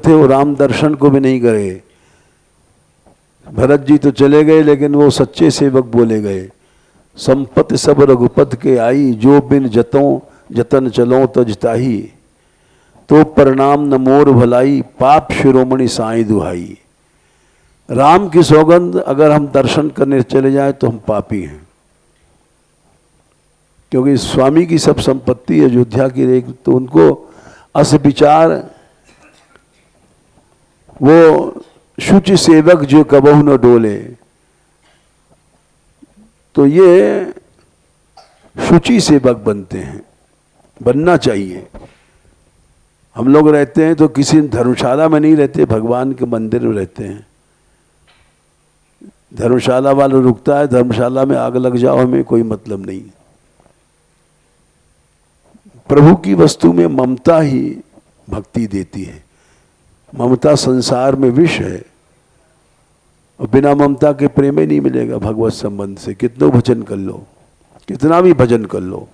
थे वो राम दर्शन को भी नहीं गए। भरत जी तो चले गए लेकिन वो सच्चे सेवक बोले गए। संपत्ति सब रघुपत के आई, जो बिन जतों जतन चलो तजताही। तो प्रणाम न मोर भलाई, पाप शिरोमणि साई दुहाई। राम की सौगंध अगर हम दर्शन करने चले जाएं तो हम पापी हैं, क्योंकि स्वामी की सब संपत्ति अयोध्या की रहेगी। तो उनको अस विचार, वो शुचि सेवक जो कबहु न डोले, तो ये शुचि सेवक बनते हैं, बनना चाहिए। हम लोग रहते हैं तो किसी धर्मशाला में नहीं रहते, भगवान के मंदिर में रहते हैं। धर्मशाला वाला रुकता है, धर्मशाला में आग लग जाओ, हमें कोई मतलब नहीं। प्रभु की वस्तु में ममता ही भक्ति देती है। ममता संसार में विष है, और बिना ममता के प्रेम ही नहीं मिलेगा भगवत संबंध से। कितना भजन कर लो, कितना भी भजन कर लो।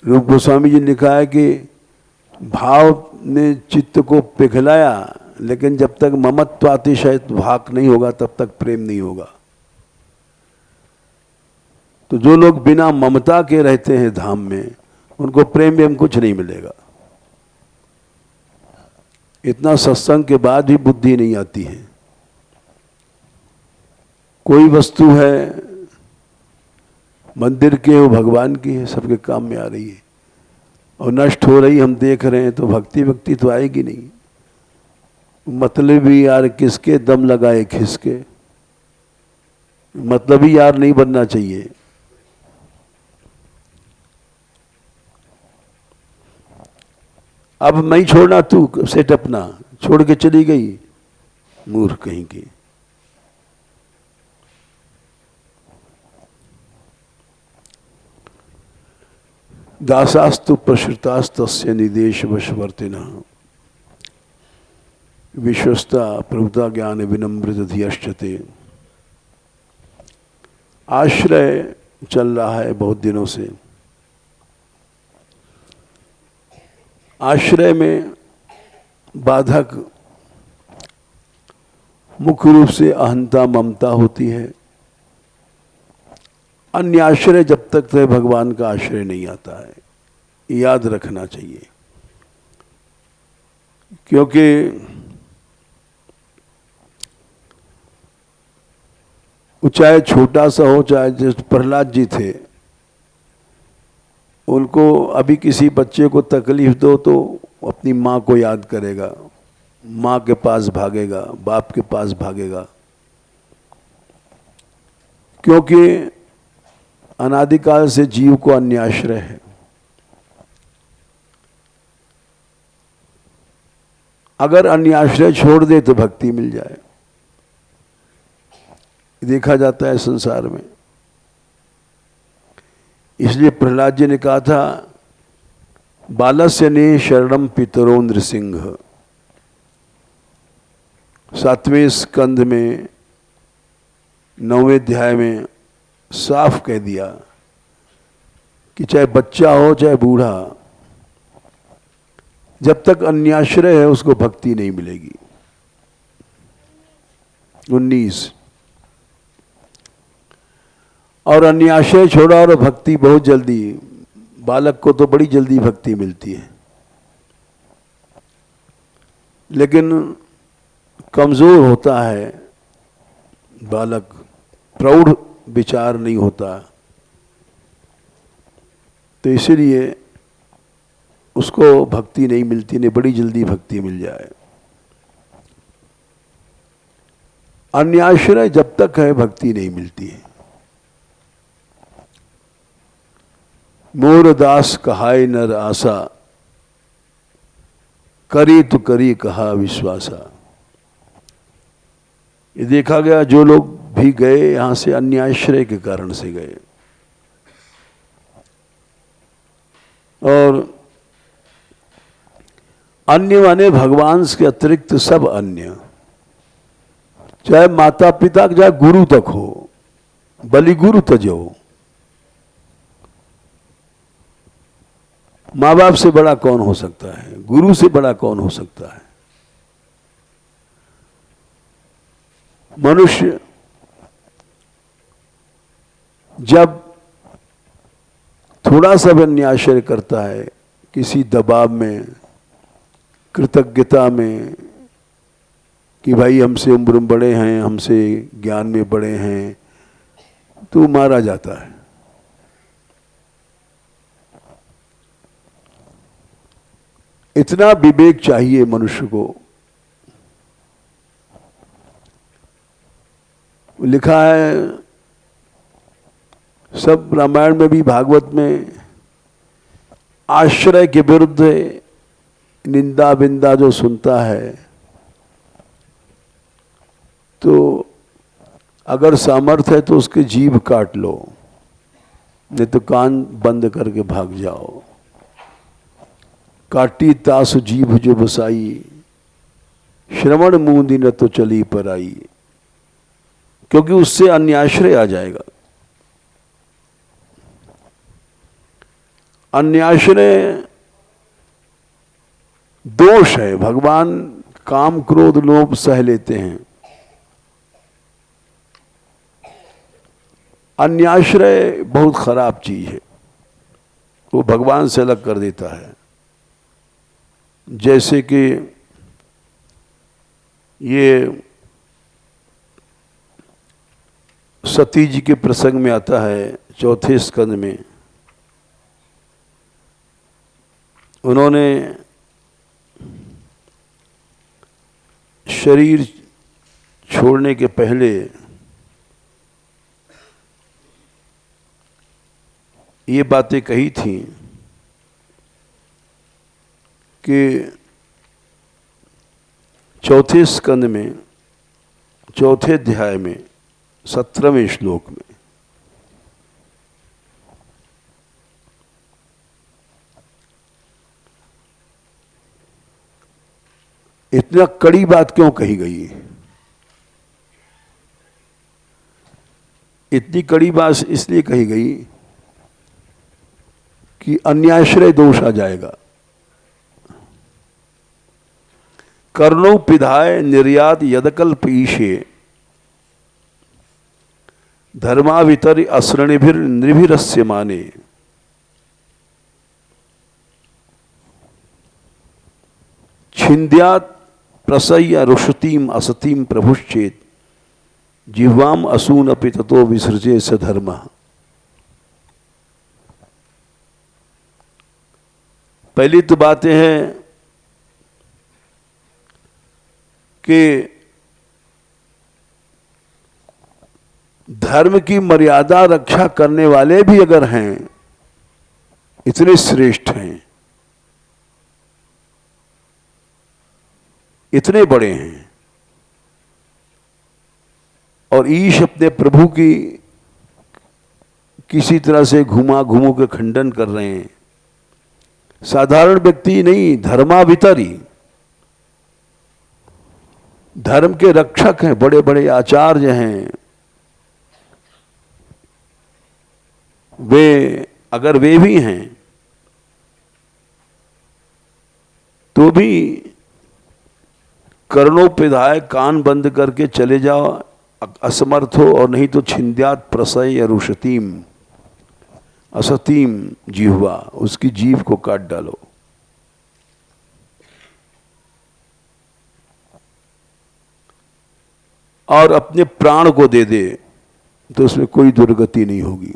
रूप गोस्वामी जी ने लिखा है कि भाव ने चित्त को पिघलाया, लेकिन जब तक ममत्वातिशय भाग नहीं होगा तब तक प्रेम नहीं होगा। तो जो लोग बिना ममता के रहते हैं धाम में, उनको प्रेम में कुछ नहीं मिलेगा। इतना सत्संग के बाद भी बुद्धि नहीं आती है। कोई वस्तु है मंदिर की, वो भगवान की है, सबके काम में आ रही है, और नष्ट हो रही हम देख रहे हैं, तो भक्ति भक्ति तो आएगी नहीं। मतलब भी यार किसके दम लगाए खिसके, मतलब ही यार नहीं बनना चाहिए। अब मैं छोड़ना, तू सेट अपना छोड़ के चली गई, मूर्ख कहीं की। दासास्तु प्रसृतास्तस्य निदेश वशवर्तिनः, विश्वस्ता प्रभुता ज्ञान विनम्रित धियश्चते। आश्रय चल रहा है बहुत दिनों से। आश्रय में बाधक मुख्य रूप से अहंता ममता होती है। अन्य आश्रय जब तक तो भगवान का आश्रय नहीं आता है, याद रखना चाहिए। क्योंकि चाहे छोटा सा हो, चाहे जैसे प्रहलाद जी थे, उनको अभी किसी बच्चे को तकलीफ दो तो अपनी माँ को याद करेगा, माँ के पास भागेगा, बाप के पास भागेगा। क्योंकि अनादिकाल से जीव को अन्याश्रय है। अगर अन्याश्रय छोड़ दे तो भक्ति मिल जाए, देखा जाता है संसार में। इसलिए प्रहलाद जी ने कहा था, बालस्य ने शरणम पितरो नृसिंह। 7वें स्कंध में 9वें अध्याय में साफ कह दिया कि चाहे बच्चा हो चाहे बूढ़ा, जब तक अन्याश्रय है उसको भक्ति नहीं मिलेगी। 19 और अन्याश्रय छोड़ा और भक्ति बहुत जल्दी, बालक को तो बड़ी जल्दी भक्ति मिलती है, लेकिन कमजोर होता है बालक, प्रौढ़ विचार नहीं होता। तो इसीलिए उसको भक्ति नहीं मिलती, नहीं बड़ी जल्दी भक्ति मिल जाए। अन्याश्रय जब तक है भक्ति नहीं मिलती है। मोर दास कहाय नर आशा, करी तो करी कहा विश्वासा। ये देखा गया जो लोग भी गए यहां से अन्याश्रय के कारण से गए। और अन्य माने भगवान के अतिरिक्त सब अन्य, चाहे माता पिता चाहे गुरु तक हो, बलि गुरु तजो। माँ बाप से बड़ा कौन हो सकता है, गुरु से बड़ा कौन हो सकता है। मनुष्य जब थोड़ा सा भी अन्याय करता है, किसी दबाव में, कृतज्ञता में कि भाई हमसे उम्र में बड़े हैं, हमसे ज्ञान में बड़े हैं, तो मारा जाता है। इतना विवेक चाहिए मनुष्य को। लिखा है सब रामायण में भी, भागवत में, आश्रय के विरुद्ध निंदा बिंदा जो सुनता है, तो अगर सामर्थ्य है तो उसकी जीभ काट लो, नहीं तो कान बंद करके भाग जाओ। काटी तासु जीभ जो बसाई, श्रवण मूंदी न तो चली पर आई। क्योंकि उससे अन्याश्रय आ जाएगा। अन्याश्रय दोष है। भगवान काम क्रोध लोभ सह लेते हैं। अन्याश्रय बहुत खराब चीज है, वो भगवान से अलग कर देता है। जैसे कि ये सती जी के प्रसंग में आता है, चौथे स्कंद में। उन्होंने शरीर छोड़ने के पहले ये बातें कही थी कि चौथे स्कंद में, चौथे अध्याय में, 17वें श्लोक में, इतना कड़ी बात क्यों कही गई? इतनी कड़ी बात इसलिए कही गई कि अन्याश्रय दोष आ जाएगा। कर्णो पिधाय निर्यात यदकल्प ईशे, धर्मावितर असरणिभिर नृभिरस्य माने। छिन्द्यात प्रसय्य रुषतीम असतीम प्रभुश्चेत, जिह्वाम असून अपि ततो विसृजे स धर्म। पहली तो बातें हैं कि धर्म की मर्यादा रक्षा करने वाले भी अगर हैं, इतने श्रेष्ठ हैं, इतने बड़े हैं, और ईश अपने प्रभु की किसी तरह से घुमा घुमू के खंडन कर रहे हैं। साधारण व्यक्ति नहीं, धर्मावितरी, धर्म के रक्षक हैं, बड़े बड़े आचार्य हैं। वे अगर वे भी हैं तो भी कर्णोपिधाय, कान बंद करके चले जाओ, असमर्थ हो, और नहीं तो छिन्द्यात प्रसय रुषतीम असतीम जिह्वा, उसकी जीभ को काट डालो। और अपने प्राण को दे दे तो उसमें कोई दुर्गति नहीं होगी।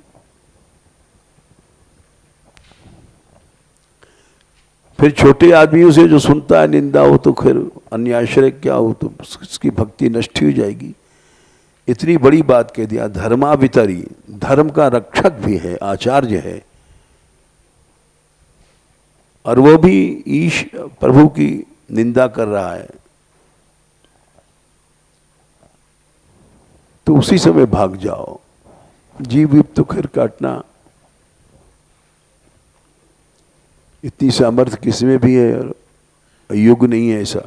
फिर छोटे आदमियों से जो सुनता है निंदा, हो तो फिर अन्याश्रय क्या हो, तो उसकी भक्ति नष्ट हो जाएगी। इतनी बड़ी बात कह दिया। धर्मावितरी, धर्म का रक्षक भी है, आचार्य है, और वो भी ईश प्रभु की निंदा कर रहा है, तो उसी समय भाग जाओ। जीव तो खैर काटना, इतनी सामर्थ्य किसमें भी है, और युग नहीं है ऐसा।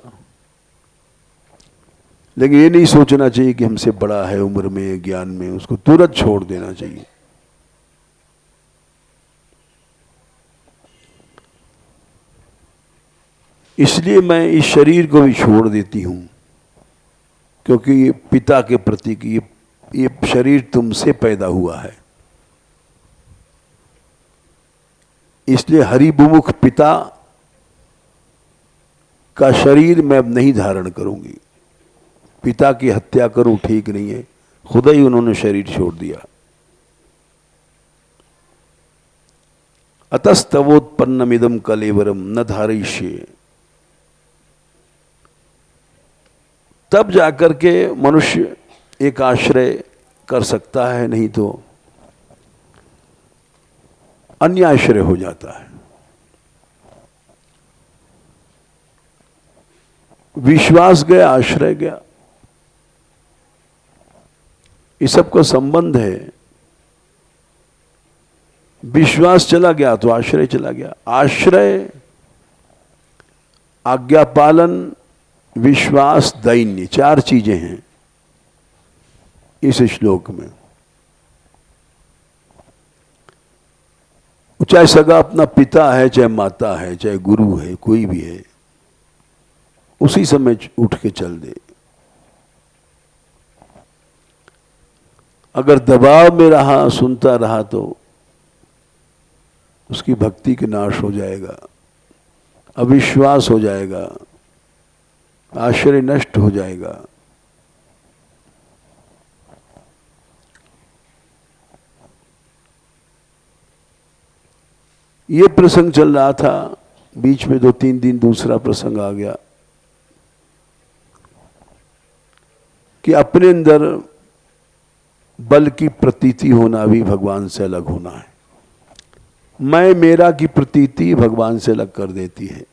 लेकिन ये नहीं सोचना चाहिए कि हमसे बड़ा है उम्र में, ज्ञान में, उसको तुरंत छोड़ देना चाहिए। इसलिए मैं इस शरीर को भी छोड़ देती हूं, क्योंकि ये पिता के प्रति की ये शरीर तुमसे पैदा हुआ है। इसलिए हरिविमुख पिता का शरीर मैं अब नहीं धारण करूंगी। पिता की हत्या करूं ठीक नहीं है, खुद ही उन्होंने शरीर छोड़ दिया। अतस्तवोत्पन्नमिदं कलेवरम न धारयिष्ये। तब जाकर के मनुष्य एक आश्रय कर सकता है, नहीं तो अन्य आश्रय हो जाता है। विश्वास गया, आश्रय गया, इस सब का संबंध है। विश्वास चला गया तो आश्रय चला गया। आश्रय, आज्ञा पालन, विश्वास, दैन्य, 4 चीजें हैं इस श्लोक में। चाहे सगा अपना पिता है, चाहे माता है, चाहे गुरु है, कोई भी है, उसी समय उठ के चल दे। अगर दबाव में रहा, सुनता रहा, तो उसकी भक्ति के नाश हो जाएगा, अविश्वास हो जाएगा, आश्रय नष्ट हो जाएगा। ये प्रसंग चल रहा था, बीच में 2-3 दिन दूसरा प्रसंग आ गया कि अपने अंदर बल की प्रतीति होना भी भगवान से अलग होना है। मैं मेरा की प्रतीति भगवान से अलग कर देती है।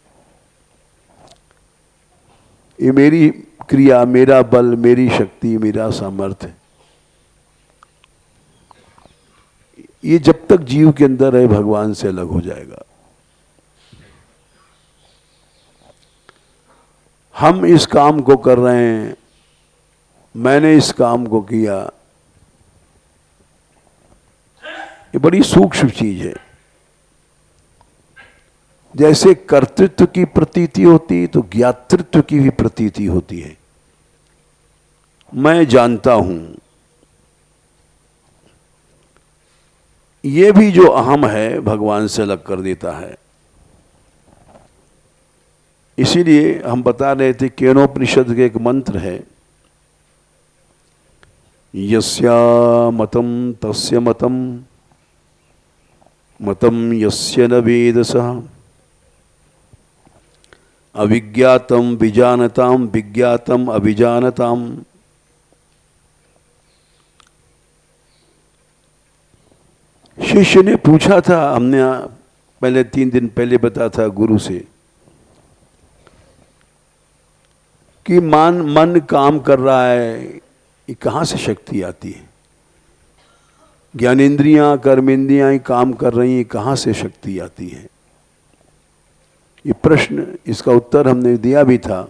ये मेरी क्रिया, मेरा बल, मेरी शक्ति, मेरा सामर्थ्य, ये जब तक जीव के अंदर है भगवान से अलग हो जाएगा। हम इस काम को कर रहे हैं, मैंने इस काम को किया, ये बड़ी सूक्ष्म चीज है। जैसे कर्तृत्व की प्रतीति होती, तो ज्ञातृत्व की भी प्रतीति होती है। मैं जानता हूं, ये भी जो अहम है भगवान से अलग कर देता है। इसीलिए हम बता रहे थे, केनोपनिषद के एक मंत्र है, यस्या मतम तस्य मतम, मतम यस्य न वेदसः, अविज्ञातम विजानताम, विज्ञातम अभिजानताम। शिष्य ने पूछा था, हमने पहले 3 दिन पहले बताया था गुरु से, कि मन काम कर रहा है, ये कहाँ से शक्ति आती है? ज्ञानेंद्रियां, कर्मेंद्रियां काम कर रही हैं, कहाँ से शक्ति आती है? ये प्रश्न, इसका उत्तर हमने दिया भी था।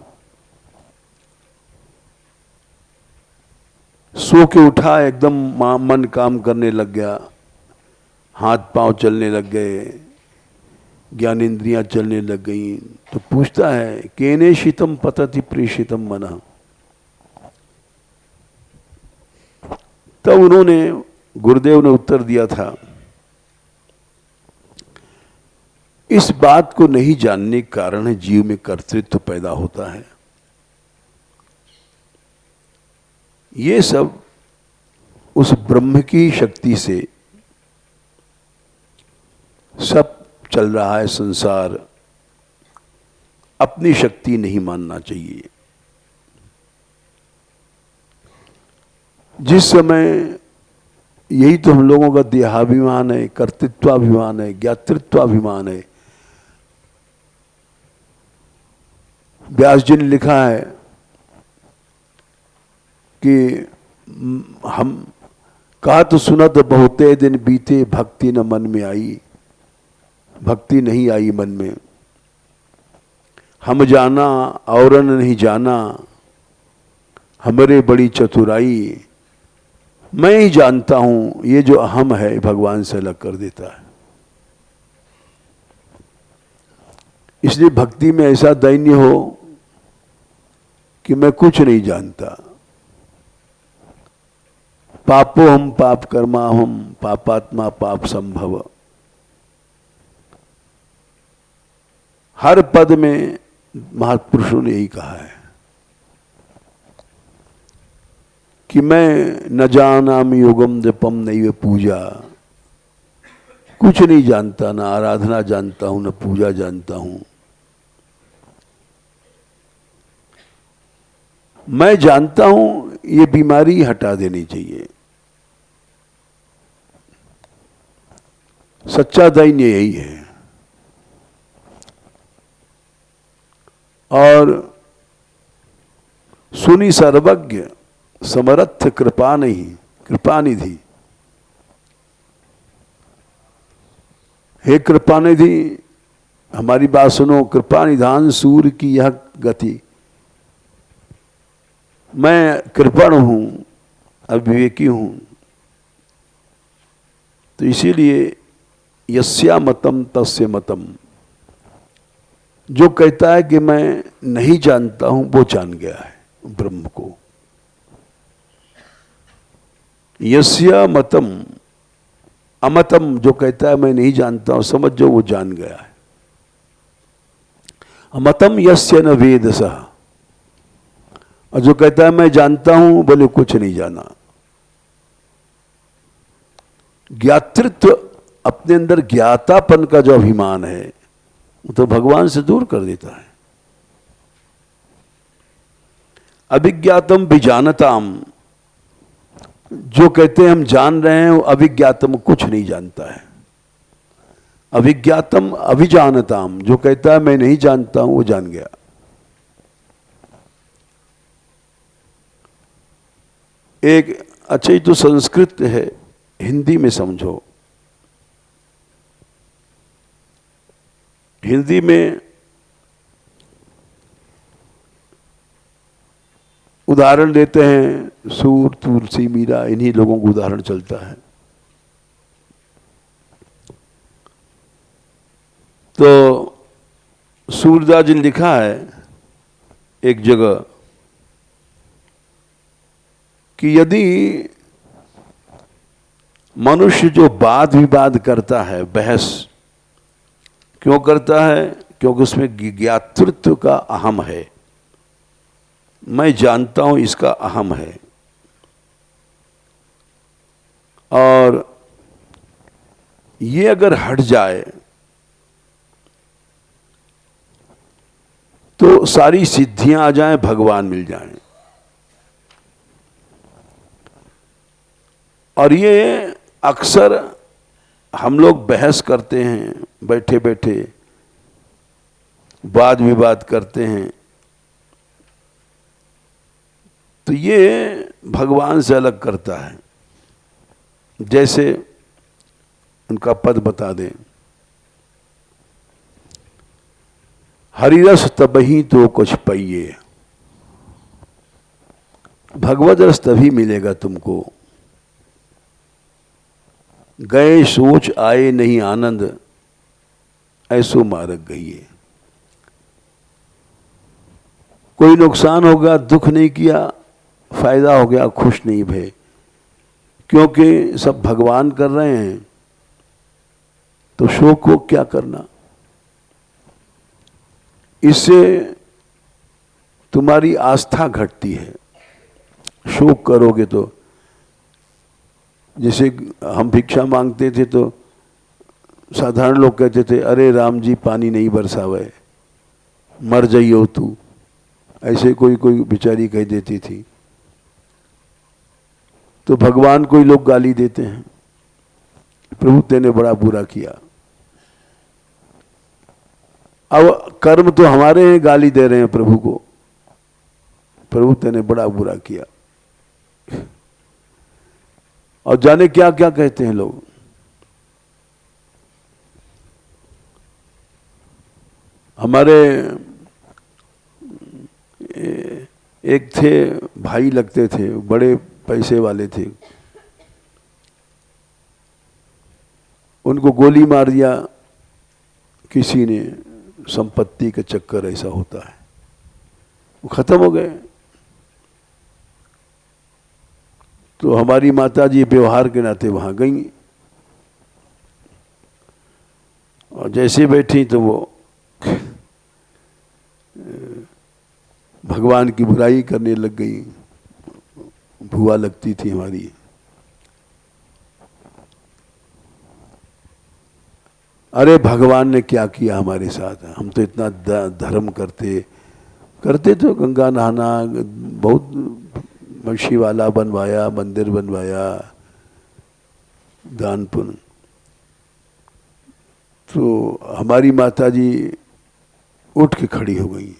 सो के उठा, एकदम मन काम करने लग गया, हाथ पांव चलने लग गए, ज्ञानेंद्रियां चलने लग गई, तो पूछता है, केने शीतम पतति प्रेषितम मनः। तब उन्होंने, गुरुदेव ने उत्तर दिया था, इस बात को नहीं जानने के कारण है जीव में कर्तृत्व पैदा होता है। ये सब उस ब्रह्म की शक्ति से सब चल रहा है संसार। अपनी शक्ति नहीं मानना चाहिए। जिस समय, यही तो हम लोगों का देहाभिमान है, कर्तृत्वाभिमान है, ज्ञातृत्वाभिमान है। व्यास जी ने लिखा है कि हम कहा तो सुना तो बहुते दिन बीते, भक्ति न मन में आई। भक्ति नहीं आई मन में। हम जाना और नहीं जाना, हमरे बड़ी चतुराई। मैं ही जानता हूं, ये जो अहम है भगवान से अलग कर देता है। इसलिए भक्ति में ऐसा दैन्य हो कि मैं कुछ नहीं जानता। पापो हम पाप कर्मा हम पापात्मा पाप संभव। हर पद में महापुरुषों ने यही कहा है कि मैं न जानामि योगम जपम नैव पूजा। कुछ नहीं जानता, ना आराधना जानता हूं, न पूजा जानता हूं। मैं जानता हूं ये बीमारी हटा देनी चाहिए। सच्चा दैन्य यही है। और सुनी सर्वज्ञ समर्थ कृपा नहीं, कृपा निधि। हे कृपा निधि, हमारी बात सुनो। कृपा निधान सूर्य की यह गति। मैं कृपण हूं, अविवेकी हूं, तो इसीलिए यस्या मतम तस्य मतम। जो कहता है कि मैं नहीं जानता हूं वो जान गया है ब्रह्म को। यस्या मतम अमतम, जो कहता है मैं नहीं जानता हूं, समझ जो वो जान गया है। अमतम यस्य न वेदसः, और जो कहता है मैं जानता हूं, बोले कुछ नहीं जाना। ज्ञातृत्व, अपने अंदर ज्ञातापन का जो अभिमान है वो तो भगवान से दूर कर देता है। अभिज्ञातम विजानताम, जो कहते हैं हम जान रहे हैं, वो अभिज्ञातम कुछ नहीं जानता है। अभिज्ञातम अभिजानताम, जो कहता है मैं नहीं जानता हूं वो जान गया। एक अच्छा, ये तो संस्कृत है, हिंदी में समझो। हिंदी में उदाहरण देते हैं, सूर तुलसी मीरा, इन्हीं लोगों को उदाहरण चलता है। तो सूरदास जी ने लिखा है एक जगह कि यदि मनुष्य जो वाद विवाद करता है, बहस क्यों करता है? क्योंकि उसमें ज्ञातृत्व का अहम है। मैं जानता हूं इसका अहम है। और ये अगर हट जाए तो सारी सिद्धियां आ जाएं, भगवान मिल जाएं। और ये अक्सर हम लोग बहस करते हैं, बैठे बैठे वाद विवाद करते हैं, तो ये भगवान से अलग करता है। जैसे उनका पद बता दें, हरिरस तबही तो कुछ पाइए। भगवत रस तभी मिलेगा तुमको, गए सोच आए नहीं आनंद, ऐसो मार्ग गइए। कोई नुकसान होगा, दुख नहीं किया, फायदा हो गया, खुश नहीं भय, क्योंकि सब भगवान कर रहे हैं, तो शोक को क्या करना। इससे तुम्हारी आस्था घटती है। शोक करोगे तो, जैसे हम भिक्षा मांगते थे तो साधारण लोग कहते थे, अरे राम जी पानी नहीं बरसावे, मर जाइयो तू। ऐसे कोई कोई बेचारी कह देती थी। तो भगवान को ही लोग गाली देते हैं, प्रभु तेने बड़ा बुरा किया। अब कर्म तो हमारे हैं, गाली दे रहे हैं प्रभु को, प्रभु तेने बड़ा बुरा किया। और जाने क्या क्या कहते हैं लोग। हमारे एक थे भाई लगते थे, बड़े पैसे वाले थे, उनको गोली मार दिया किसी ने, संपत्ति के चक्कर ऐसा होता है, वो खत्म हो गए। तो हमारी माता जी व्यवहार के नाते वहां गई और जैसे बैठी तो वो भगवान की बुराई करने लग गई। भुआ लगती थी हमारी। अरे भगवान ने क्या किया हमारे साथ, हम तो इतना धर्म करते तो गंगा नहाना, बहुत मच्छी वाला बनवाया, मंदिर बनवाया, दान पुण्य। तो हमारी माता जी उठ के खड़ी हो गई,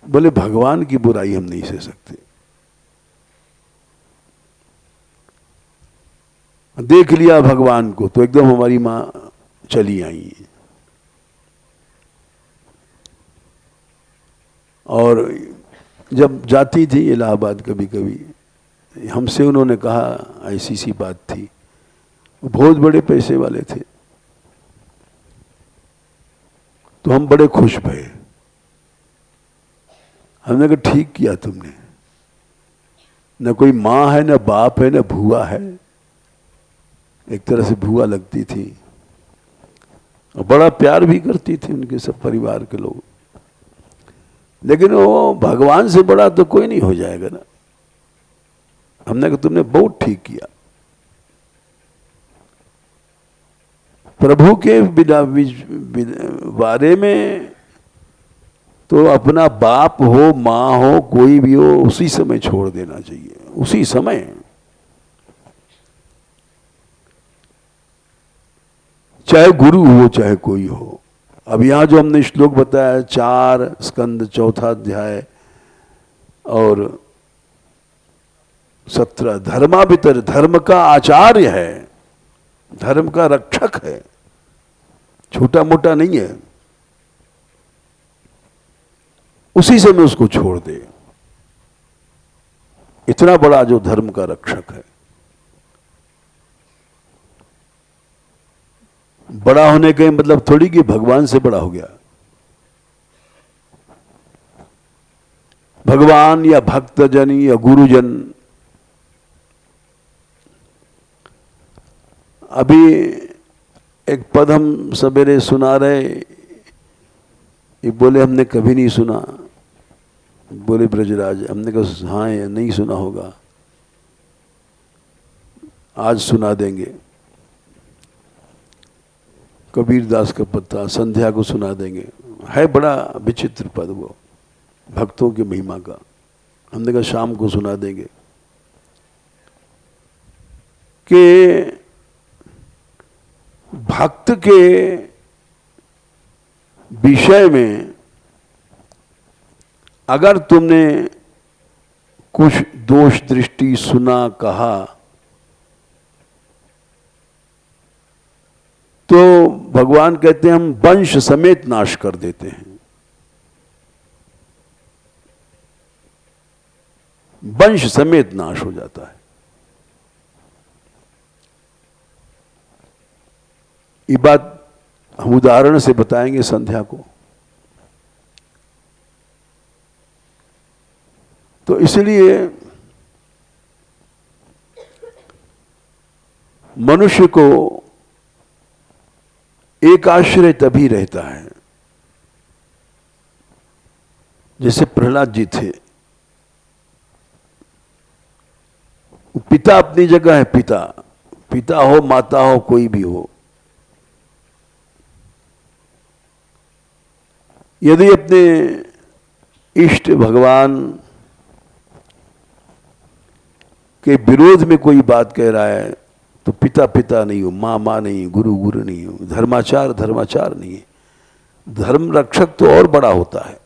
बोले भगवान की बुराई हम नहीं सह सकते। देख लिया भगवान को तो एकदम हमारी माँ चली आई। और जब जाती थी इलाहाबाद कभी कभी, हमसे उन्होंने कहा, ऐसी सी बात थी, वो बहुत बड़े पैसे वाले थे, तो हम बड़े खुश भये। हमने कहा ठीक किया तुमने, न कोई माँ है, न बाप है, न भुआ है, एक तरह से भुआ लगती थी और बड़ा प्यार भी करती थी उनके सब परिवार के लोग। लेकिन वो भगवान से बड़ा तो कोई नहीं हो जाएगा ना। हमने कहा तुमने बहुत ठीक किया। प्रभु के बारे में तो अपना बाप हो, माँ हो, कोई भी हो, उसी समय छोड़ देना चाहिए, उसी समय। चाहे गुरु हो चाहे कोई हो। अब यहां जो हमने श्लोक बताया 4 स्कंद 4था अध्याय और 17, धर्माभितर, धर्म का आचार्य है, धर्म का रक्षक है, छोटा मोटा नहीं है। उसी समय उसको छोड़ दे, इतना बड़ा जो धर्म का रक्षक है। बड़ा होने का मतलब थोड़ी कि भगवान से बड़ा हो गया। भगवान या भक्तजन या गुरुजन। अभी एक पद हम सवेरे सुना रहे, ये बोले हमने कभी नहीं सुना। बोले ब्रजराज, हमने कहा हाँ या नहीं सुना होगा, आज सुना देंगे। कबीर दास का पत्ता, संध्या को सुना देंगे। है बड़ा विचित्र पद वो, भक्तों की महिमा का। हमने कहा शाम को सुना देंगे कि भक्त के विषय में अगर तुमने कुछ दोष दृष्टि सुना, कहा, तो भगवान कहते हैं हम वंश समेत नाश कर देते हैं। वंश समेत नाश हो जाता है। ये बात हम उदाहरण से बताएंगे संध्या को। तो इसलिए मनुष्य को एक आश्रय तभी रहता है, जैसे प्रहलाद जी थे। पिता अपनी जगह है, पिता, पिता हो, माता हो, कोई भी हो। यदि अपने इष्ट भगवान के विरोध में कोई बात कह रहा है तो पिता पिता नहीं हो, माँ माँ नहीं, गुरु गुरु नहीं हो, धर्माचार धर्माचार नहीं है। धर्म रक्षक तो और बड़ा होता है,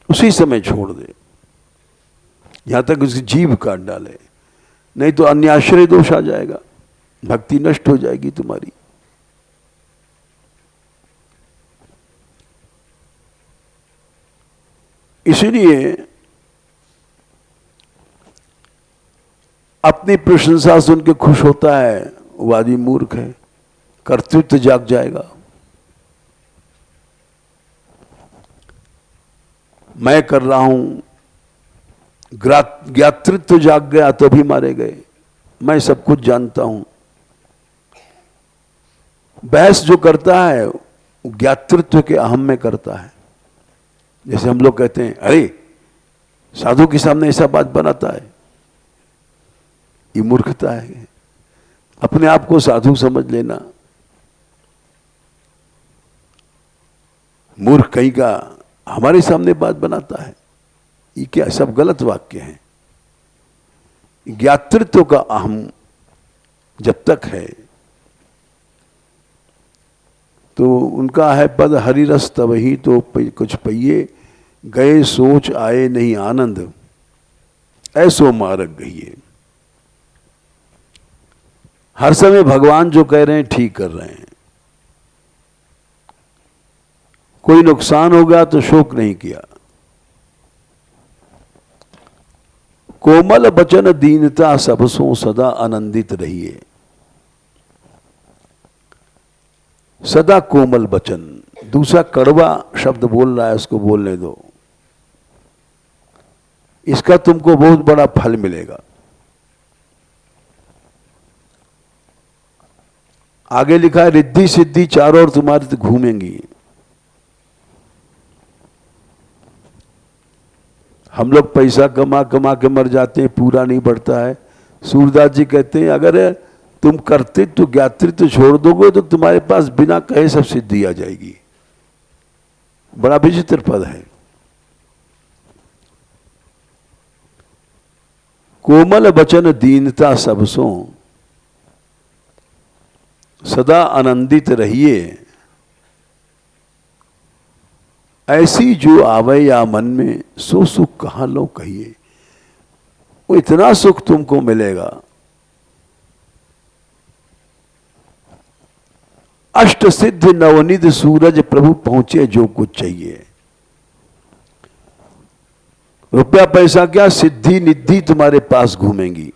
उसी समय छोड़ दे, यहां तक उसकी जीभ काट डाले, नहीं तो अन्याश्रय दोष आ जाएगा, भक्ति नष्ट हो जाएगी तुम्हारी। इसलिए अपनी प्रशंसा सुन के खुश होता है वो आदमी मूर्ख है। कर्तृत्व जाग जाएगा। मैं कर रहा हूं, ज्ञातृत्व जाग गया तो भी मारे गए। मैं सब कुछ जानता हूं। बहस जो करता है ज्ञातृत्व के अहम में करता है। जैसे हम लोग कहते हैं, अरे साधु के सामने ऐसा बात बनाता है, ये मूर्खता है। अपने आप को साधु समझ लेना। मूर्ख कहीं का हमारे सामने बात बनाता है, ये क्या सब गलत वाक्य हैं। ज्ञातृत्व का अहम जब तक है तो उनका है पद हरिरस तब ही तो कुछ पहिए, गए सोच आए नहीं आनंद, ऐसो मार्ग गइए। हर समय भगवान जो कह रहे हैं ठीक कर रहे हैं। कोई नुकसान हो गया तो शोक नहीं किया। कोमल बचन दीनता सबसों सदा आनंदित रहिए। सदा कोमल बचन। दूसरा कड़वा शब्द बोल रहा है, उसको बोलने दो, इसका तुमको बहुत बड़ा फल मिलेगा। आगे लिखा है रिद्धि सिद्धि चारों ओर तुम्हारी घूमेंगी। हम लोग पैसा कमा कमा के मर जाते हैं, पूरा नहीं बढ़ता है। सूरदास जी कहते हैं अगर तुम कर्तृत्व ज्ञातृत्व छोड़ दोगे तो तुम्हारे पास बिना कहे सब सिद्धि आ जाएगी। बड़ा विचित्र पद है। कोमल बचन दीनता सबसों सदा आनंदित रहिए। ऐसी जो आवे या मन में सो सुख कहां लो कहिए। वो इतना सुख तुमको मिलेगा। अष्ट सिद्ध नवनिध सूरज प्रभु पहुंचे जो कुछ चाहिए। रुपया पैसा क्या, सिद्धि निधि तुम्हारे पास घूमेंगी।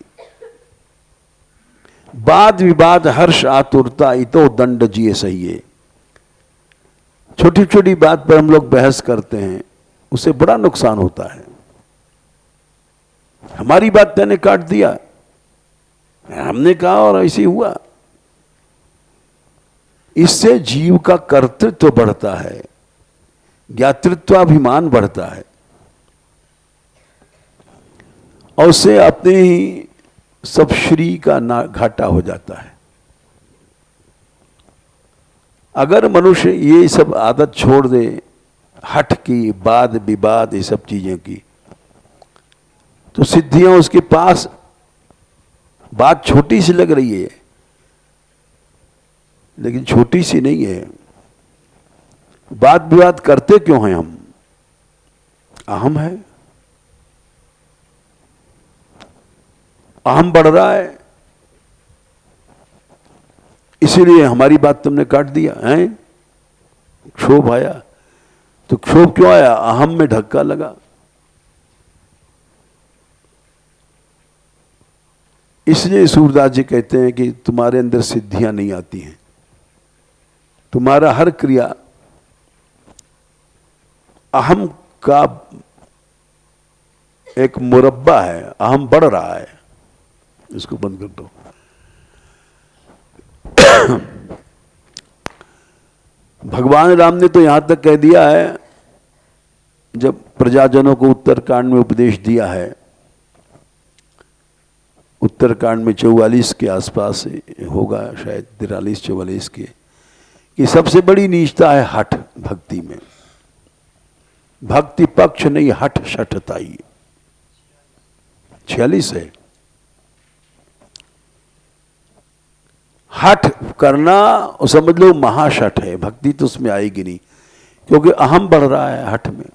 वाद विवाद हर्ष आतुरता इतो दंड जिए सहिए। छोटी छोटी बात पर हम लोग बहस करते हैं, उससे बड़ा नुकसान होता है। हमारी बात तैने काट दिया, हमने कहा और ऐसे हुआ। इससे जीव का कर्तृत्व बढ़ता है, ज्ञातृत्वाभिमान बढ़ता है और उससे अपने ही सब श्री का घाटा हो जाता है। अगर मनुष्य ये सब आदत छोड़ दे, हठ की, वाद विवाद, ये सब चीजें की, तो सिद्धियां उसके पास, बात छोटी सी लग रही है लेकिन छोटी सी नहीं है। वाद विवाद करते क्यों हैं हम? अहम है, अहम बढ़ रहा है, इसीलिए हमारी बात तुमने काट दिया है। क्षोभ आया तो क्षोभ क्यों आया? अहम में धक्का लगा। इसलिए सूरदास जी कहते हैं कि तुम्हारे अंदर सिद्धियां नहीं आती हैं। तुम्हारा हर क्रिया अहम का एक मुरब्बा है, अहम बढ़ रहा है। इसको बंद कर दो। भगवान राम ने तो यहां तक कह दिया है, जब प्रजाजनों को उत्तरकांड में उपदेश दिया है, उत्तरकांड में 44 के आसपास होगा, शायद 43-44 के, कि सबसे बड़ी नीचता है हठ भक्ति में। भक्ति पक्ष नहीं, हठ शठताई। 46 है। हठ करना समझ लो महाशठ है, भक्ति तो उसमें आएगी नहीं, क्योंकि अहम बढ़ रहा है। हठ में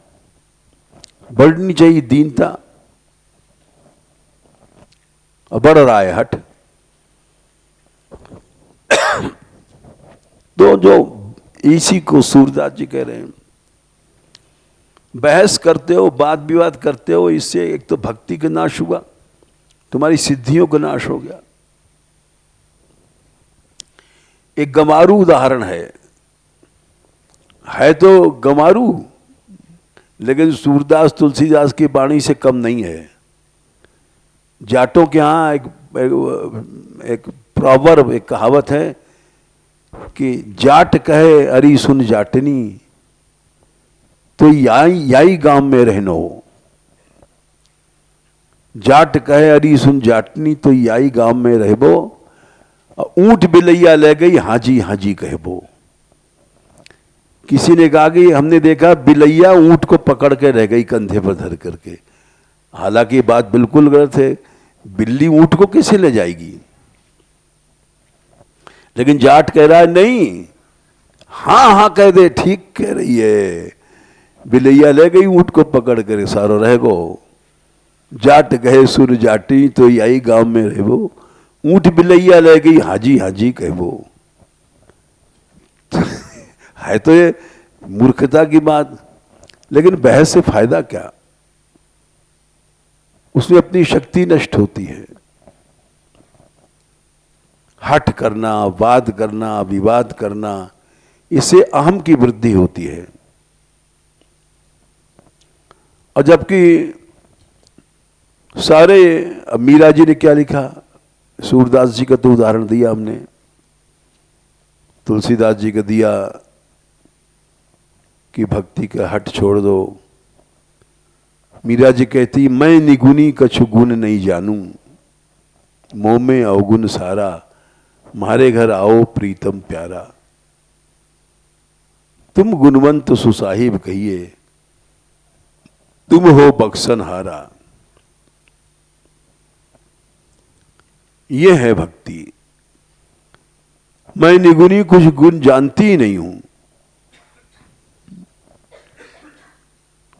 बढ़नी चाहिए दीनता, और बढ़ रहा है हठ। तो जो इसी को सूरदास जी कह रहे हैं, बहस करते हो, वाद विवाद करते हो, इससे एक तो भक्ति का नाश हुआ, तुम्हारी सिद्धियों का नाश हो गया। एक गमारू उदाहरण है तो गमारू, लेकिन सूरदास तुलसीदास की वाणी से कम नहीं है। जाटों के यहाँ एक प्रॉवर्ब, एक कहावत है कि जाट कहे अरी सुन जाटनी तो याई गांव में रहनो। जाट कहे अरी सुन जाटनी तो याई गांव में रहबो, ऊंट बिलैया ले गई हाजी हाजी कहबो। किसी ने कहा कि हमने देखा बिलैया ऊंट को पकड़ के रह गई कंधे पर धर करके। हालांकि बात बिल्कुल गलत है, बिल्ली ऊंट को कैसे ले जाएगी? लेकिन जाट कह रहा है नहीं, हाँ हाँ कह दे, ठीक कह रही है, बिलैया ले गई ऊंट को पकड़ कर सारो रह गो। जाट कहे सुर जाटी तो यही गांव में रहबो, ऊंट बिलैया ले गई हाजी हाजी कहबो। है तो ये मूर्खता की बात, लेकिन बहस से फायदा क्या? उसमें अपनी शक्ति नष्ट होती है। हठ करना, वाद करना, विवाद करना, इससे अहम की वृद्धि होती है। और जबकि सारे, अब मीरा जी ने क्या लिखा, सूरदास जी का तो उदाहरण दिया हमने, तुलसीदास जी का दिया कि भक्ति का हट छोड़ दो। मीरा जी कहती मैं निगुनी कछु गुण नहीं जानू, मोह में अवगुण सारा, मारे घर आओ प्रीतम प्यारा। तुम गुणवंत सुसाहिब कहिए, तुम हो बख्शन हारा। ये है भक्ति। मैं निगुनी कुछ गुण जानती ही नहीं हूं।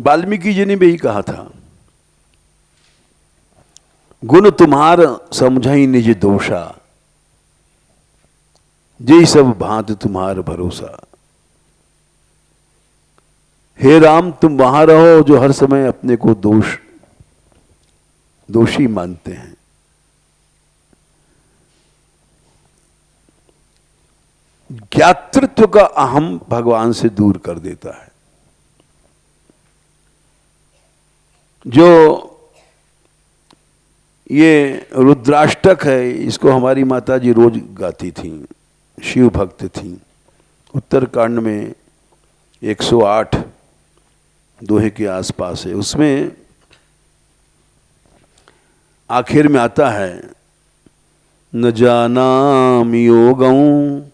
वाल्मीकि जी ने भी यही कहा था, गुण तुम्हार समझाई निज दोषा, जे सब भांत तुम्हार भरोसा। हे राम, तुम वहां रहो जो हर समय अपने को दोषी मानते हैं। ज्ञातृत्व का अहम भगवान से दूर कर देता है। जो ये रुद्राष्टक है, इसको हमारी माता जी रोज गाती थी, शिव भक्त थी। उत्तरकांड में 108 दोहे के आसपास है। उसमें आखिर में आता है, न जानाम योगं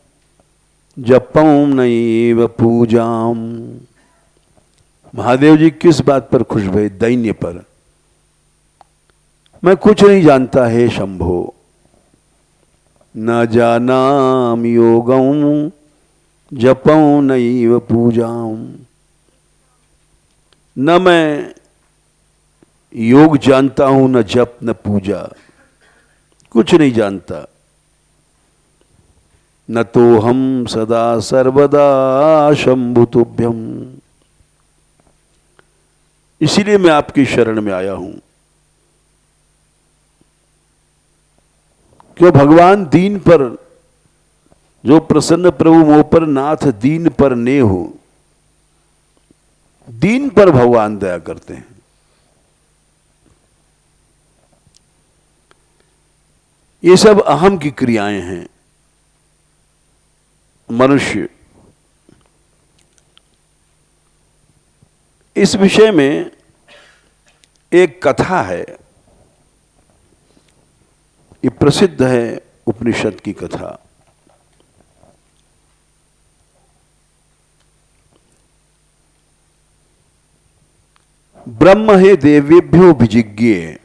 जपं नैव पूजाम। महादेव जी किस बात पर खुश भये? दैन्य पर। मैं कुछ नहीं जानता है शंभो, न जानाम योगं जपं नैव पूजाम। न मैं योग जानता हूं, न जप, न पूजा, कुछ नहीं जानता। न तो हम सदा सर्वदा शंभु तुभ्यम। इसीलिए मैं आपकी शरण में आया हूं। क्यों? भगवान दीन पर, जो प्रसन्न प्रभु मोह पर नाथ दीन पर ने हो। दीन पर भगवान दया करते हैं। ये सब अहम की क्रियाएं हैं। मनुष्य इस विषय में एक कथा है, ये प्रसिद्ध है उपनिषद की कथा। ब्रह्म हे देवेभ्यो विजिज्ञे।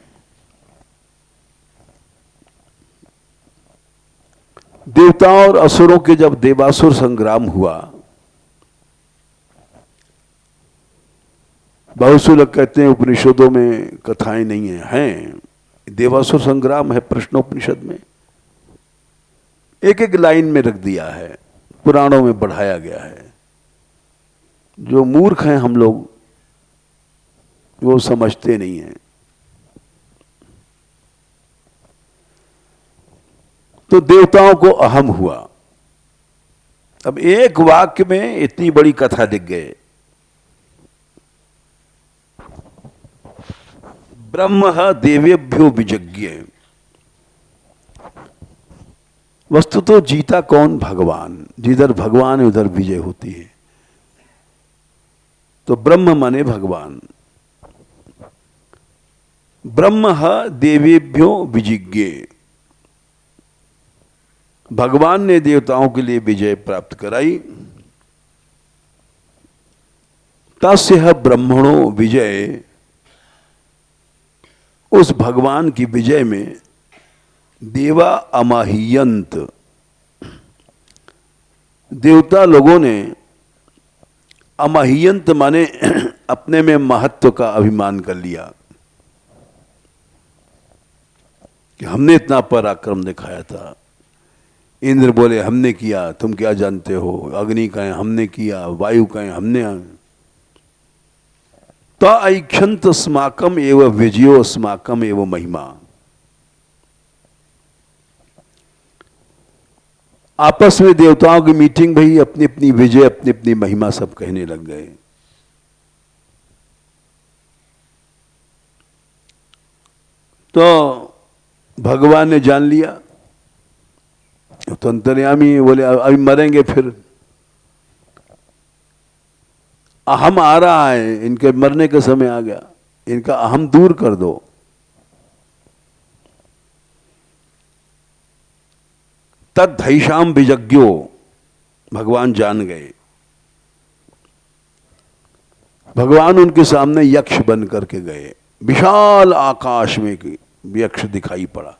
देवताओं और असुरों के जब देवासुर संग्राम हुआ, बहुत से लोग कहते हैं उपनिषदों में कथाएं नहीं हैं। देवासुर संग्राम है प्रश्नोपनिषद में, एक एक लाइन में रख दिया है, पुराणों में बढ़ाया गया है। जो मूर्ख हैं हम लोग, वो समझते नहीं हैं। तो देवताओं को अहम हुआ, अब एक वाक्य में इतनी बड़ी कथा लिख गए। ब्रह्म देवेभ्यो विजज्ञ। वस्तु तो जीता कौन? भगवान। जिधर भगवान है उधर विजय होती है। तो ब्रह्म माने भगवान। ब्रह्म देवेभ्यो विजिज्ञे। भगवान ने देवताओं के लिए विजय प्राप्त कराई। तस्य ब्रह्मणो विजय। उस भगवान की विजय में देवा अमाहियंत। देवता लोगों ने अमाहियंत माने अपने में महत्व का अभिमान कर लिया कि हमने इतना पराक्रम दिखाया था। इंद्र बोले हमने किया, तुम क्या जानते हो। अग्नि कहें हमने किया, वायु कहें हमने। तैक्षंत स्माकम एव विजयो स्माकम एव महिमा। आपस में देवताओं की मीटिंग भई, अपनी अपनी विजय अपनी अपनी महिमा सब कहने लग गए। तो भगवान ने जान लिया, तो अंतर्यामी बोले अभी मरेंगे फिर, अहम आ रहा है, इनके मरने का समय आ गया, इनका अहम दूर कर दो। तद्धैषाम विजज्ञो। भगवान जान गए। भगवान उनके सामने यक्ष बन करके गए। विशाल आकाश में यक्ष दिखाई पड़ा।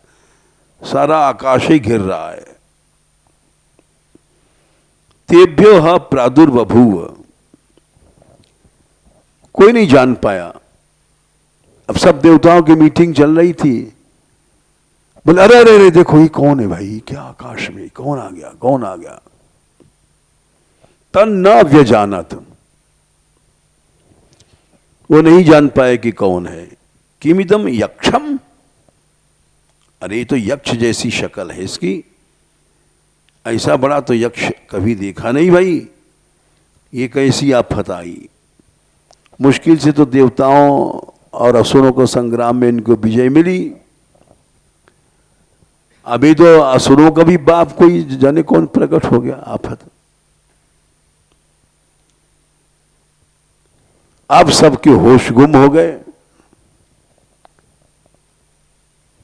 सारा आकाश ही घिर रहा है। तेभ्यो प्रादुर्बभूव। कोई नहीं जान पाया। अब सब देवताओं की मीटिंग चल रही थी। बोले अरे अरे अरे देखो ये कौन है भाई, क्या आकाश में कौन आ गया, कौन आ गया। तन न व्यजानत। वो नहीं जान पाए कि कौन है। किमिदम यक्षम। अरे तो यक्ष जैसी शक्ल है इसकी, ऐसा बड़ा तो यक्ष कभी देखा नहीं भाई। ये कैसी आफत आई। मुश्किल से तो देवताओं और असुरों को संग्राम में इनको विजय मिली। अभी तो असुरों का भी बाप कोई जाने कौन प्रकट हो गया। आफत। अब सबके होश गुम हो गए,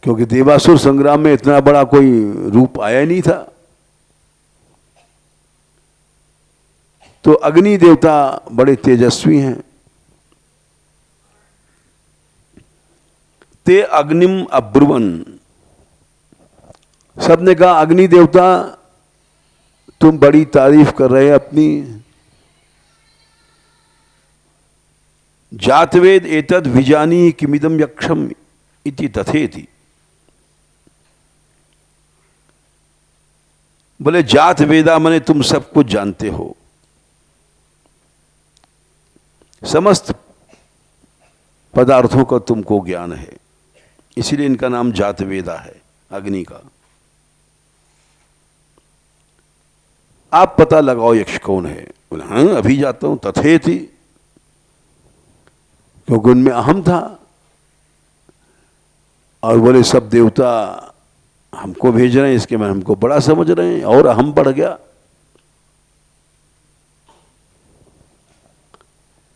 क्योंकि देवासुर संग्राम में इतना बड़ा कोई रूप आया नहीं था। तो अग्नि देवता बड़े तेजस्वी हैं। ते अग्निम अब्रुवन। सबने कहा अग्नि देवता तुम बड़ी तारीफ कर रहे हैं अपनी। जातवेद एतद विजानी किमिदम यक्षम इति तथेति। बोले जात वेदा माने तुम सब कुछ जानते हो, समस्त पदार्थों का तुमको ज्ञान है, इसीलिए इनका नाम जात वेदा है अग्नि का। आप पता लगाओ यक्ष कौन है। बोले हाँ अभी जाता हूं। तथेति। क्योंकि उनमें अहम था। और बोले सब देवता हमको भेज रहे हैं, इसके में हमको बड़ा समझ रहे हैं, और अहम बढ़ गया।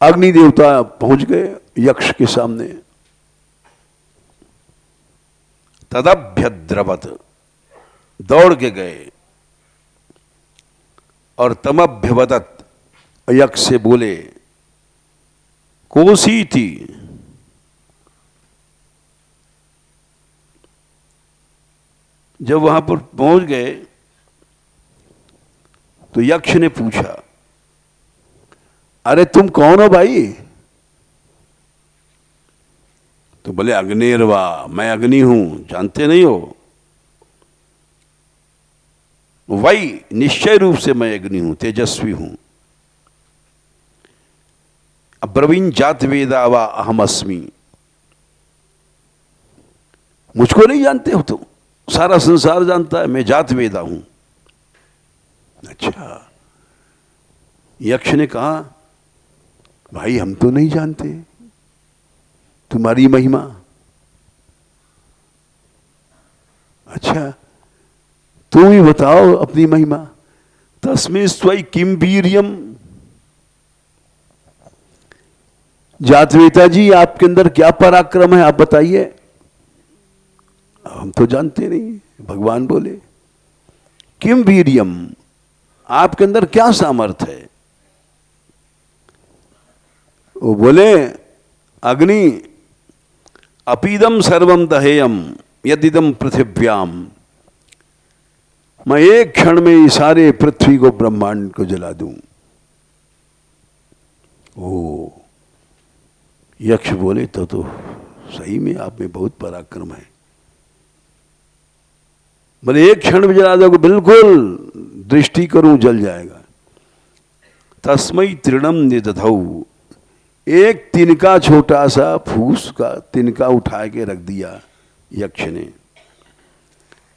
अग्नि देवता पहुंच गए यक्ष के सामने। तदभ्यद्रवत। दौड़ के गए और तमभ्यवदत। यक्ष से बोले कोसी थी। जब वहां पर पहुंच गए तो यक्ष ने पूछा अरे तुम कौन हो भाई। तो बोले अग्निर्वा, मैं अग्नि हूं, जानते नहीं हो। वही निश्चय रूप से मैं अग्नि हूं, तेजस्वी हूं। अब्रवीन जात वेदा वा अहम अस्मि। मुझको नहीं जानते हो तुम, सारा संसार जानता है मैं जात वेदा हूं। अच्छा यक्ष ने कहा, भाई हम तो नहीं जानते तुम्हारी महिमा। अच्छा, तुम ही बताओ अपनी महिमा। तस्मै स्वै किम वीर्यम। जातवेता जी, आपके अंदर क्या पराक्रम है, आप बताइए। हम तो जानते नहीं। भगवान बोले, किम वीर्यम, आपके अंदर क्या सामर्थ्य है। वो बोले, अग्नि अपीदम सर्वम दहेयम यदिदम पृथिव्याम। मैं एक क्षण में इस सारे पृथ्वी को, ब्रह्मांड को जला दूं। ओ, यक्ष बोले, तो सही में आप में बहुत पराक्रम है। बोले, एक क्षण में जला दोगे? बिल्कुल, दृष्टि करूं जल जाएगा। तस्मै तृणम निदधौ, एक तिनका, छोटा सा फूस का तिनका उठा के रख दिया यक्ष ने।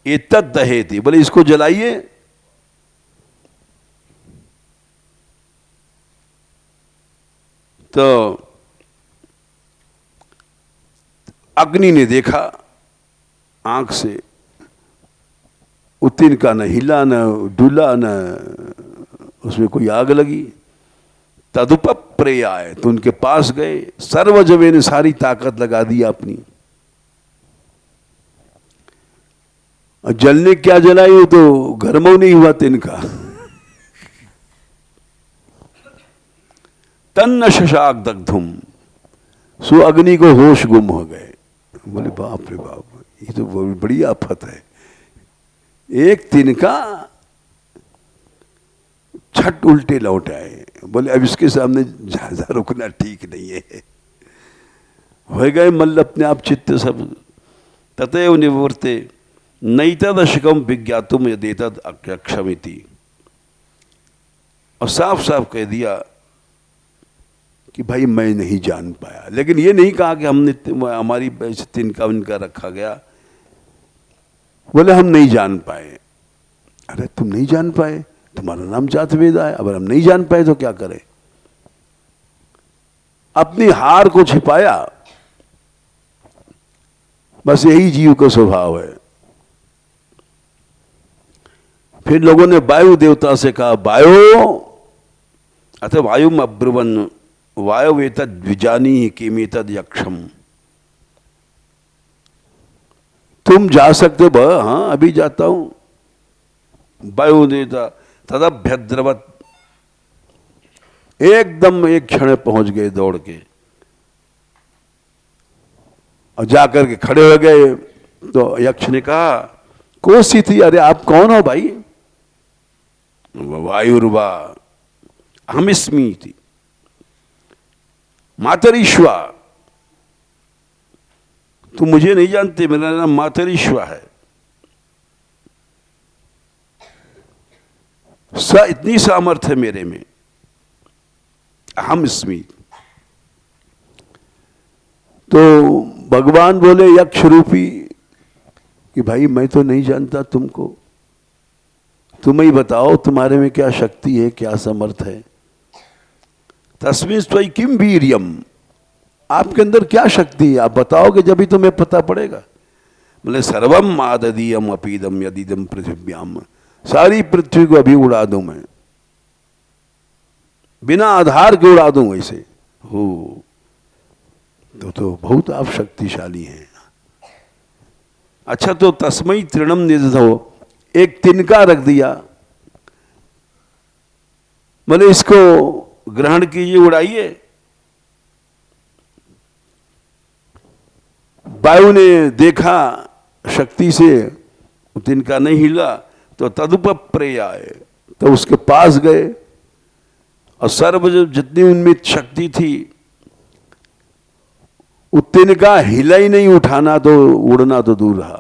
एतत् दहेति, बोले इसको जलाइए। तो अग्नि ने देखा आंख से, वो तिनका न हिला न डुला, न उसमें कोई आग लगी। तदुपप्रेयाय, तो उनके पास गए। सर्वजवे ने सारी ताकत लगा दी अपनी। जलने क्या जलाई, हो तो घरमो नहीं हुआ तिनका। तन्न शशाक दग्धुम, सो अग्नि को होश गुम हो गए। बोले, बाप रे बाप, ये तो बड़ी आफत है। एक तिनका छट उल्टे लौट आए। बोले, अब इसके सामने ज्यादा रुकना ठीक नहीं है। हो गए मल्ल अपने आप चित्त सब। ततएव निवृत्ते नैतदशकम विज्ञातुम यदेतद अक्षमिति। और साफ साफ कह दिया कि भाई मैं नहीं जान पाया। लेकिन ये नहीं कहा कि हमने, हमारी तिनका उनका रखा गया। बोले, हम नहीं जान पाए। अरे तुम नहीं जान पाए, तुम्हारा नाम जातवेदा है। अब हम नहीं जान पाए तो क्या करें। अपनी हार को छिपाया। बस यही जीव का स्वभाव है। फिर लोगों ने वायु देवता से कहा, वायु अतः वायु अब्रुवन वायु एतद द्विजानी किमेतद यक्षम। तुम जा सकते हो? हाँ, अभी जाता हूं। वायु देवता तदभ्यद्रवत, एकदम एक क्षण पहुंच गए दौड़ के, और जाकर के खड़े हो गए। तो यक्ष ने कहा, कोसी थी, अरे आप कौन हो भाई? वायुर्वा अहमिस्मी थी मातरीश्वा। तुम मुझे नहीं जानते, मेरा नाम मातरीश्वा है। इतनी सामर्थ्य है मेरे में, अहम अस्मि। तो भगवान बोले यक्ष रूपी कि भाई मैं तो नहीं जानता तुमको, तुम ही बताओ तुम्हारे में क्या शक्ति है, क्या समर्थ है। तस्मिन् त्वयि किम वीर्यम, आपके अंदर क्या शक्ति है, आप बताओगे जब ही तुम्हें पता पड़ेगा। बोले, सर्वम आददीयम अपीदम यदीदम पृथिव्याम, सारी पृथ्वी को अभी उड़ा दूं मैं, बिना आधार के उड़ा दूं वैसे हो। तो बहुत आप शक्तिशाली हैं। अच्छा, तो तस्मै तृणम निदधौ, एक तिनका रख दिया। बोले, इसको ग्रहण कीजिए, उड़ाइए। वायु ने देखा शक्ति से, तिनका नहीं हिला। तो तदुपप्रेयाय, तो उसके पास गए, और सर्व जितनी उनमें शक्ति थी, तिनका हिला ही नहीं, उठाना तो उड़ना तो दूर रहा।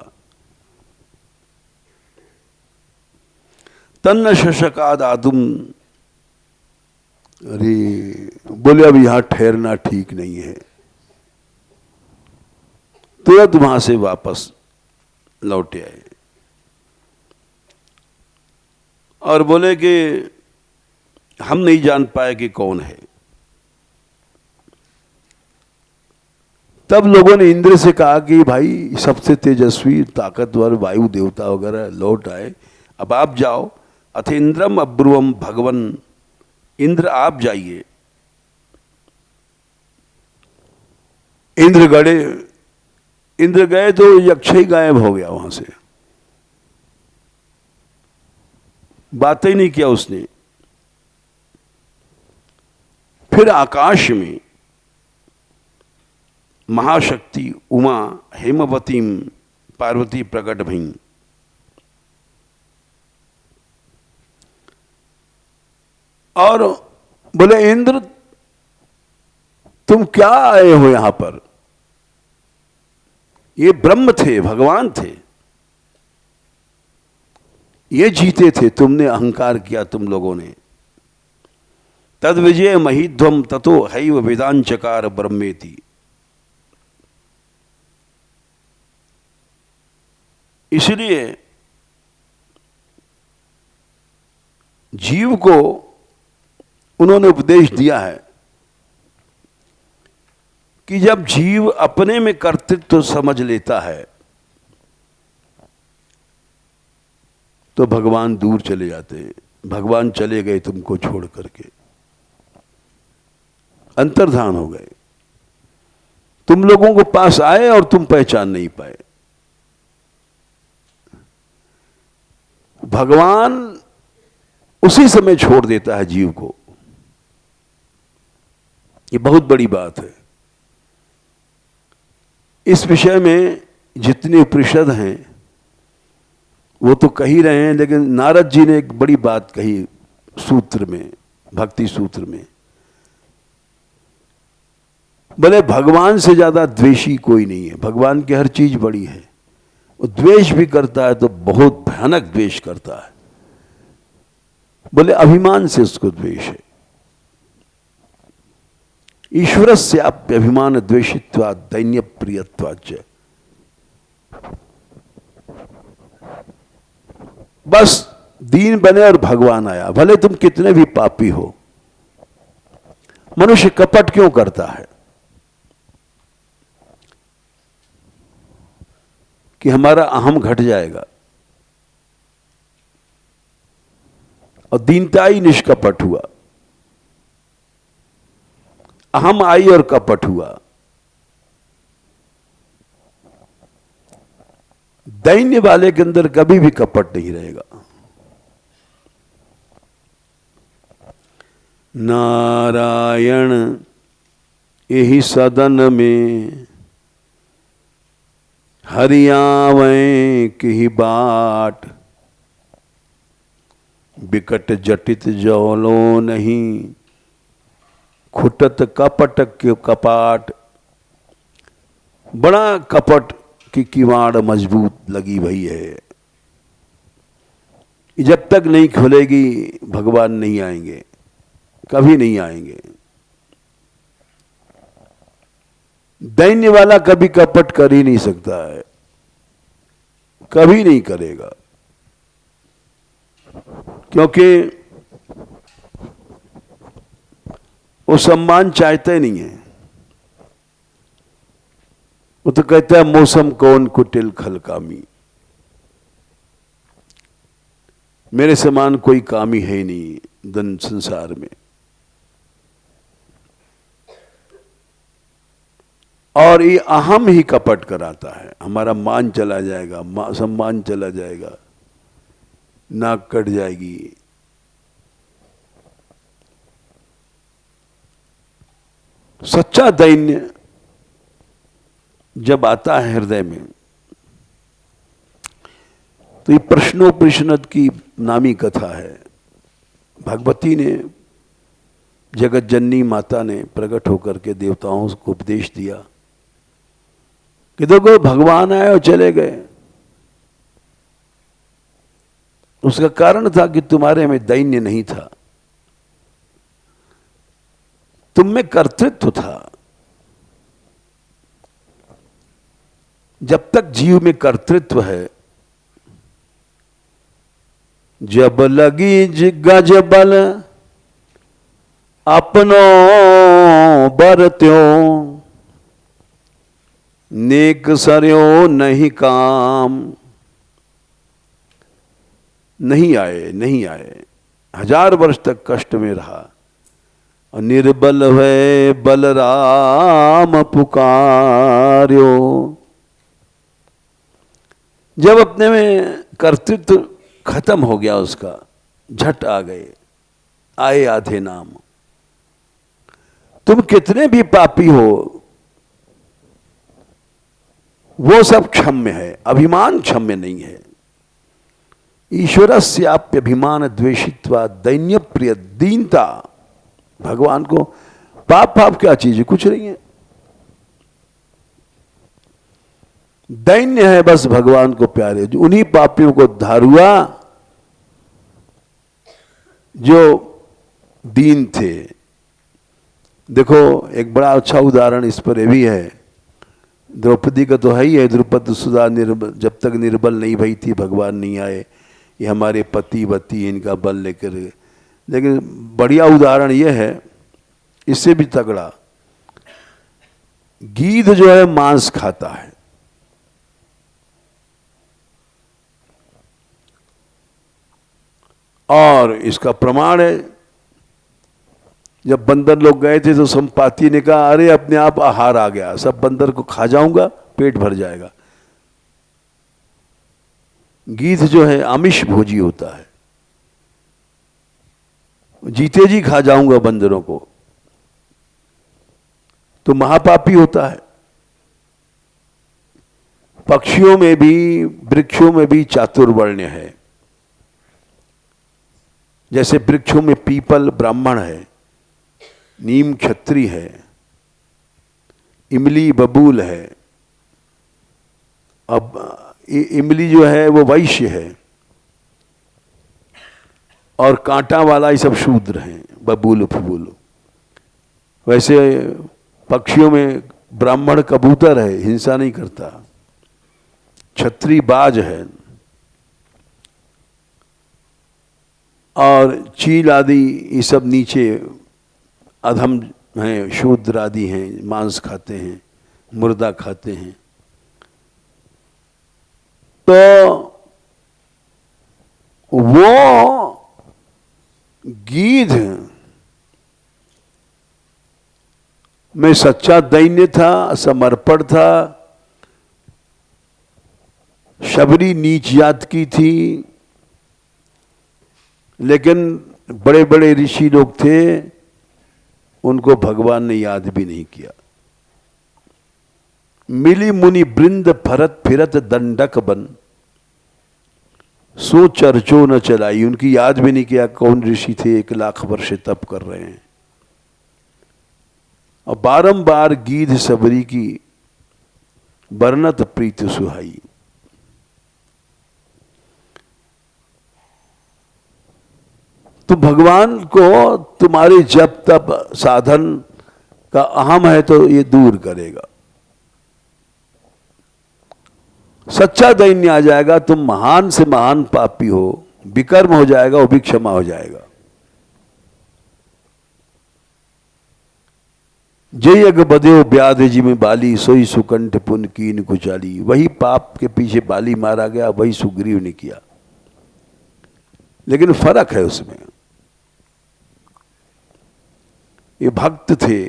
तन्न शशकाद आदुम, अरे बोले अब यहां ठहरना ठीक नहीं है। तुरंत वहां से वापस लौटे आए और बोले कि हम नहीं जान पाए कि कौन है। तब लोगों ने इंद्र से कहा कि भाई सबसे तेजस्वी ताकतवर वायु देवता वगैरह लौट आए, अब आप जाओ। अथ इंद्रम अब्रुवम भगवन, इंद्र आप जाइए। इंद्र गए तो यक्ष ही गायब हो गया वहां से, बात ही नहीं किया उसने। फिर आकाश में महाशक्ति उमा हेमवतीम पार्वती प्रकट भई। और बोले इंद्र तुम क्या आए हो यहां पर? ये ब्रह्म थे, भगवान थे, ये जीते थे, तुमने अहंकार किया तुम लोगों ने। तद विजय महीध्वम ततो हैव वेदांचकार ब्रह्मेति। इसलिए जीव को उन्होंने उपदेश दिया है कि जब जीव अपने में कर्तृत्व समझ लेता है तो भगवान दूर चले जाते हैं। भगवान चले गए तुमको छोड़ करके, अंतर्धान हो गए। तुम लोगों को पास आए और तुम पहचान नहीं पाए। भगवान उसी समय छोड़ देता है जीव को। ये बहुत बड़ी बात है। इस विषय में जितने उपनिषद हैं वो तो कह ही रहे हैं, लेकिन नारद जी ने एक बड़ी बात कही सूत्र में, भक्ति सूत्र में। बोले भगवान से ज्यादा द्वेषी कोई नहीं है। भगवान की हर चीज बड़ी है। वो द्वेष भी करता है तो बहुत भयानक द्वेष करता है। बोले अभिमान से उसको द्वेष है। ईश्वरस्य अभिमान द्वेषित्वा दैन्य प्रियत्वाच। बस दीन बने और भगवान आया। भले तुम कितने भी पापी हो। मनुष्य कपट क्यों करता है? कि हमारा अहम घट जाएगा। और दीनता ही निष्कपट हुआ। अहम आई और कपट हुआ। दैन्य वाले के अंदर कभी भी कपट नहीं रहेगा। नारायण यही सदन में हरियावें की बाट। बिकट जटित जौलो नहीं खुटत कपट के कपाट। बड़ा कपट की किवाड़ मजबूत लगी भई है। जब तक नहीं खुलेगी भगवान नहीं आएंगे, कभी नहीं आएंगे। दैन्य वाला कभी कपट कर ही नहीं सकता है, कभी नहीं करेगा। क्योंकि वो सम्मान चाहते नहीं है। वो तो कहता है मौसम कौन कुटिल खलकामी। मेरे समान कोई कामी है नहीं धन संसार में। और ये अहम ही कपट कराता है। हमारा मान चला जाएगा, सम्मान चला जाएगा, नाक कट जाएगी। सच्चा दैन्य जब आता है हृदय में तो ये प्रश्नोपनिषद की नामी कथा है। भगवती ने, जगत जननी माता ने प्रकट होकर के देवताओं को उपदेश दिया कि देखो भगवान आए और चले गए। उसका कारण था कि तुम्हारे में दैन्य नहीं था, तुम में कर्तृत्व था। जब तक जीव में कर्तृत्व है, जब लगी गज बल अपनो बरत्यो नेक सरयो नहीं काम। नहीं आए 1000 वर्ष तक कष्ट में रहा। और निर्बल है बलराम पुकार्यो। जब अपने में कर्तृत्व खत्म हो गया उसका, झट आ गए, आए आधे नाम। तुम कितने भी पापी हो वो सब क्षम्य है, अभिमान क्षम्य नहीं है। ईश्वरस्याप्यभिमान द्वेषित्वा दैन्य प्रिय। दीनता, भगवान को पाप क्या चीज है? कुछ नहीं है। दैन्य है बस भगवान को प्यारे, जो उन्हीं पापियों को उद्धार हुआ जो दीन थे। देखो एक बड़ा अच्छा उदाहरण इस पर भी है, द्रौपदी का तो है ही है। द्रुपद सुधा निर्बल, जब तक निर्बल नहीं भई थी भगवान नहीं आए, ये हमारे पति वती इनका बल लेकर। लेकिन बढ़िया उदाहरण ये है, इससे भी तगड़ा, गीध जो है मांस खाता है, और इसका प्रमाण है जब बंदर लोग गए थे तो संपाति ने कहा अरे अपने आप आहार आ गया, सब बंदर को खा जाऊंगा पेट भर जाएगा। गीध जो है आमिष भोजी होता है, जीते जी खा जाऊंगा बंदरों को, तो महापापी होता है। पक्षियों में भी वृक्षों में भी चातुर्वर्ण्य है। जैसे वृक्षों में पीपल ब्राह्मण है, नीम क्षत्रिय है, इमली बबूल है। अब इमली जो है वो वैश्य है, और कांटा वाला ये सब शूद्र हैं, बबूल फबूल। वैसे पक्षियों में ब्राह्मण कबूतर है, हिंसा नहीं करता, क्षत्रिय बाज है, और चील आदि ये सब नीचे अधम हैं, शूद्र आदि हैं, मांस खाते हैं, मुर्दा खाते हैं। तो वो गीध में सच्चा दैन्य था, समर्पण था। शबरी नीच जात की थी, लेकिन बड़े बड़े ऋषि लोग थे, उनको भगवान ने याद भी नहीं किया। मिली मुनि वृंद फरत फिरत दंडक बन, सो चर्चो न चलाई। उनकी याद भी नहीं किया कौन ऋषि थे 1 लाख वर्ष तप कर रहे हैं। और बारंबार गीध सबरी की बरनत प्रीत सुहाई। तो भगवान को तुम्हारे जप तप साधन का अहम है तो ये दूर करेगा। सच्चा दैन्य आ जाएगा, तुम महान से महान पापी हो, विकर्म हो जाएगा, वो भी क्षमा हो जाएगा। जय यज्ञ बध्यो व्याध जी में बाली, सोई सुकंठ पुन कीन कुचाली। वही पाप के पीछे बाली मारा गया, वही सुग्रीव ने किया, लेकिन फर्क है उसमें। ये भक्त थे,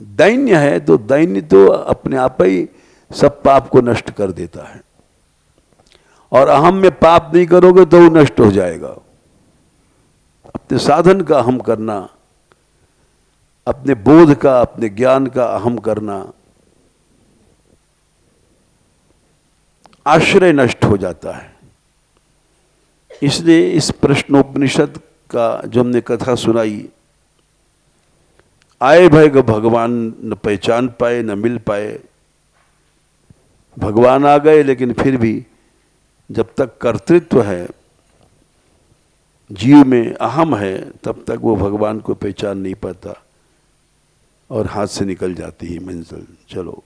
दैन्य है तो दैन्य तो अपने आप ही सब पाप को नष्ट कर देता है, और अहम में पाप नहीं करोगे तो वो नष्ट हो जाएगा। अपने साधन का अहम करना, अपने बोध का, अपने ज्ञान का अहम करना, आश्रय नष्ट हो जाता है। इसलिए इस प्रश्नोपनिषद का जो हमने कथा सुनाई, आए भय भगवान न पहचान पाए न मिल पाए। भगवान आ गए, लेकिन फिर भी जब तक कर्तृत्व है, जीव में अहम है, तब तक वो भगवान को पहचान नहीं पाता और हाथ से निकल जाती है मंजिल। चलो।